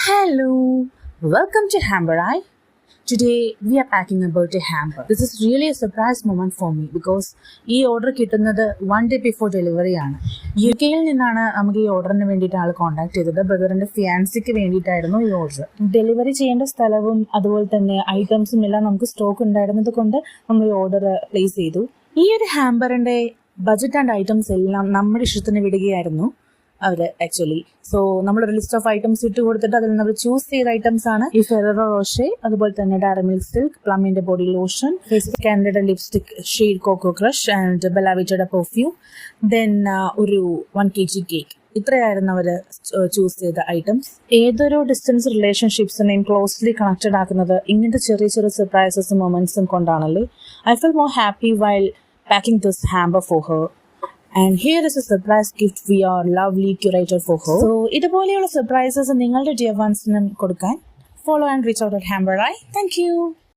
Hello, welcome to Hamburg. Today we are packing a birthday hamper. This is really a surprise moment for me because ഈ order കിട്ടുന്നത് 1 day before delivery ആണ്. UK-യിൽ നിന്നാണ് നമുക്ക് ഈ ഓർഡറിന് വേണ്ടിയിട്ട് ആൾ കോൺടാക്ട് ചെയ്തത്. ബ്രദറിന്റെ ഫിയാൻസിക്ക് വേണ്ടിയിട്ടായിരുന്നു ഈ ഓർഡർ. ഡെലിവറി ചെയ്യേണ്ട സ്ഥലവും അതുപോലെ തന്നെ ഐറ്റംസും എല്ലാം നമുക്ക് സ്റ്റോക്ക് ഉണ്ടായിരുന്നത് കൊണ്ട് നമ്മൾ ഈ ഓർഡർ പ്ലേസ് ചെയ്തു. ഈ ഒരു ഹാമ്പറിന്റെ ബജറ്റ് ആൻഡ് ഐറ്റംസ് എല്ലാം നമ്മുടെ ഇഷ്ടത്തിന് വിടുകയായിരുന്നു അവർ ആക്ച്വലി. സോ നമ്മളൊരു ലിസ്റ്റ് ഓഫ് ഐറ്റംസ് ഇട്ട് കൊടുത്തിട്ട് അതിൽ നമ്മൾ ചൂസ് ചെയ്ത ഐറ്റംസ് ആണ് ഈ ഫെററോ റോഷെ, അതുപോലെ തന്നെ ഡയറി മിൽക്ക് സിൽക്ക്, പ്ലമിന്റെ ബോഡി ലോഷൻ, കാൻഡിഡ lipstick shade coco crush and ബെല്ലാവിറ്റയുടെ പെർഫ്യൂം, ദെൻ ഒരു 1 kg കേക്ക്. ഇത്രയായിരുന്നു അവർ ചൂസ് ചെയ്ത ഐറ്റംസ്. ഏതൊരു ഡിസ്റ്റൻസ് റിലേഷൻഷിപ്സിനെയും ക്ലോസ്ലി കണക്റ്റഡ് ആക്കുന്നത് ഇങ്ങനത്തെ ചെറിയ ചെറിയ സർപ്രൈസസും മൊമെന്റ്സും കൊണ്ടാണല്ലേ. I feel more happy while packing this hamper for her. And here is a surprise gift we are lovely curated for her. So, ഇതുപോലെയുള്ള സർപ്രൈസസ് നിങ്ങളുടെ ഡിയർ വൺസിനും കൊടുക്കാൻ follow and reach out at Hamburg. Thank you.